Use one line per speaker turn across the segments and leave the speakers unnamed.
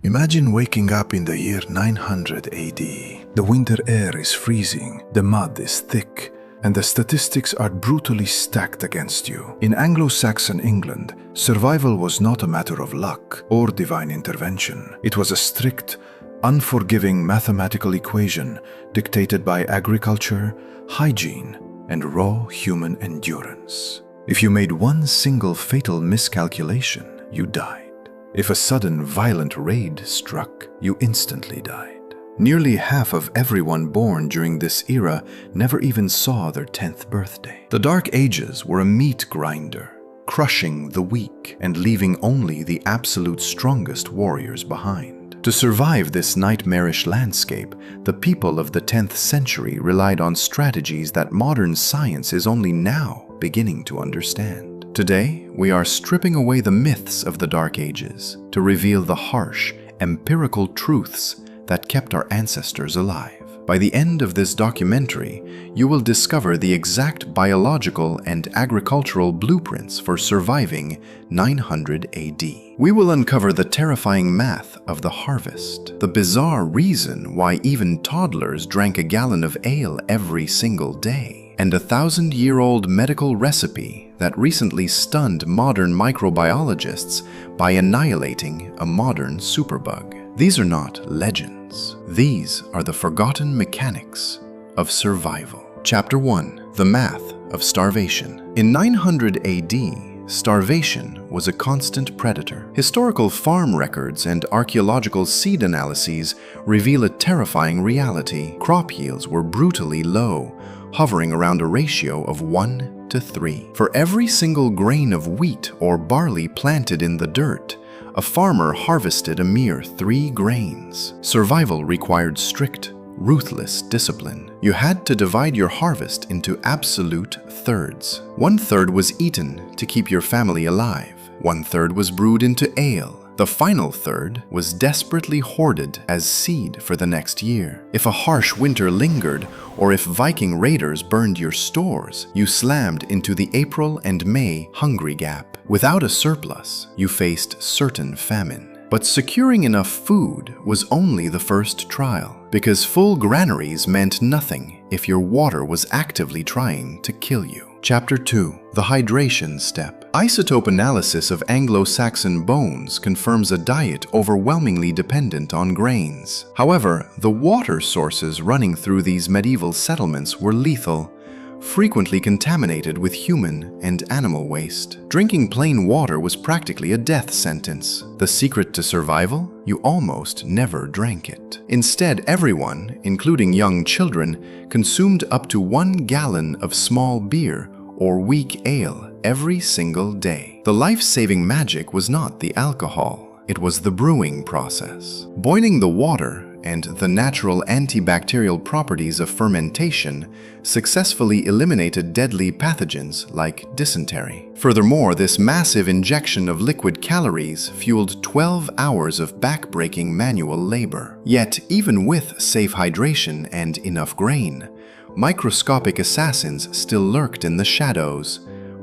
Imagine waking up in the year 900 AD. The winter air is freezing, the mud is thick, and the statistics are brutally stacked against you. In Anglo-Saxon England, survival was not a matter of luck or divine intervention. It was a strict, unforgiving mathematical equation dictated by agriculture, hygiene, and raw human endurance. If you made one single fatal miscalculation, you died. If a sudden violent raid struck, you instantly died. Nearly half of everyone born during this era never even saw their 10th birthday. The Dark Ages were a meat grinder, crushing the weak and leaving only the absolute strongest warriors behind. To survive this nightmarish landscape, the people of the 10th century relied on strategies that modern science is only now beginning to understand. Today, we are stripping away the myths of the Dark Ages to reveal the harsh, empirical truths that kept our ancestors alive. By the end of this documentary, you will discover the exact biological and agricultural blueprints for surviving 900 AD. We will uncover the terrifying math of the harvest, the bizarre reason why even toddlers drank a gallon of ale every single day, and a 1,000-year-old medical recipe that recently stunned modern microbiologists by annihilating a modern superbug. These are not legends. These are the forgotten mechanics of survival. Chapter 1. The Math of Starvation. In 900 AD, starvation was a constant predator. Historical farm records and archaeological seed analyses reveal a terrifying reality. Crop yields were brutally low, hovering around a ratio of 1 to 3. For every single grain of wheat or barley planted in the dirt, a farmer harvested a mere 3 grains. Survival required strict, ruthless discipline. You had to divide your harvest into absolute thirds. 1/3 was eaten to keep your family alive. 1/3 was brewed into ale. The final third was desperately hoarded as seed for the next year. If a harsh winter lingered, or if Viking raiders burned your stores, you slammed into the April and May hungry gap. Without a surplus, you faced certain famine. But securing enough food was only the first trial, because full granaries meant nothing if your water was actively trying to kill you. Chapter 2. The Hydration Step. Isotope analysis of Anglo-Saxon bones confirms a diet overwhelmingly dependent on grains. However, the water sources running through these medieval settlements were lethal, frequently contaminated with human and animal waste. Drinking plain water was practically a death sentence. The secret to survival? You almost never drank it. Instead, everyone, including young children, consumed up to 1 gallon of small beer or weak ale every single day. The life-saving magic was not the alcohol, it was the brewing process. Boiling the water and the natural antibacterial properties of fermentation successfully eliminated deadly pathogens like dysentery. Furthermore, this massive injection of liquid calories fueled 12 hours of back-breaking manual labor. Yet, even with safe hydration and enough grain, microscopic assassins still lurked in the shadows,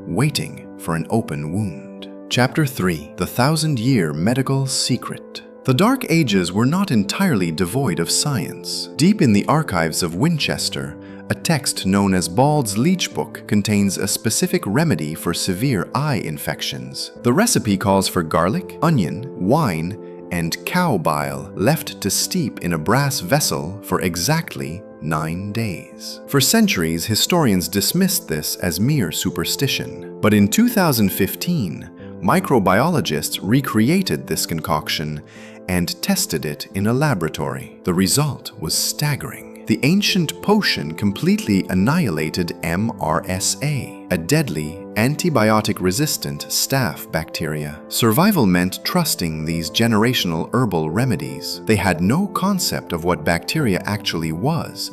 waiting for an open wound. Chapter 3. The 1,000-Year Medical Secret. The Dark Ages were not entirely devoid of science. Deep in the archives of Winchester, a text known as Bald's Leech Book contains a specific remedy for severe eye infections. The recipe calls for garlic, onion, wine, and cow bile left to steep in a brass vessel for exactly 9 days. For centuries, historians dismissed this as mere superstition. But in 2015, microbiologists recreated this concoction and tested it in a laboratory. The result was staggering. The ancient potion completely annihilated MRSA, a deadly, antibiotic-resistant staph bacteria. Survival meant trusting these generational herbal remedies. They had no concept of what bacteria actually was,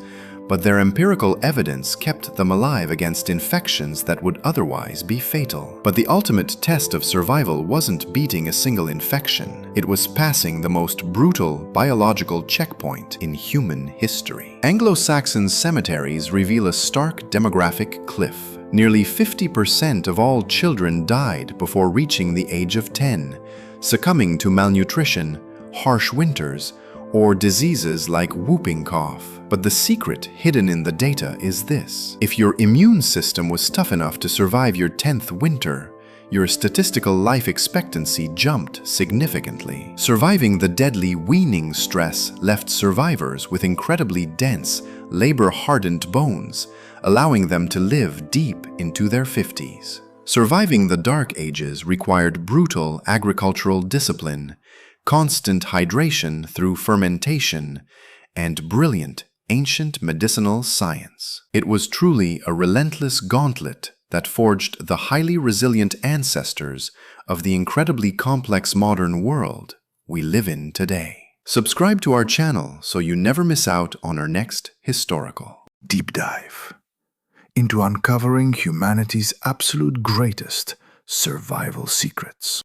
but their empirical evidence kept them alive against infections that would otherwise be fatal. But the ultimate test of survival wasn't beating a single infection. It was passing the most brutal biological checkpoint in human history. Anglo-Saxon cemeteries reveal a stark demographic cliff. Nearly 50% of all children died before reaching the age of 10, succumbing to malnutrition
harsh winters, or diseases like whooping cough. But the secret hidden in the data is this: if your immune system was tough enough to survive your 10th winter, your statistical life expectancy jumped significantly. Surviving the deadly weaning stress left survivors with incredibly dense, labor-hardened bones, allowing them to live deep into their 50s. Surviving the Dark Ages required brutal agricultural discipline, constant hydration through fermentation, and brilliant ancient medicinal science. It was truly a relentless gauntlet that forged the highly resilient ancestors of the incredibly complex modern world we live in today. Subscribe to our channel so you never miss out on our next historical
Deep dive into uncovering humanity's absolute greatest survival secrets.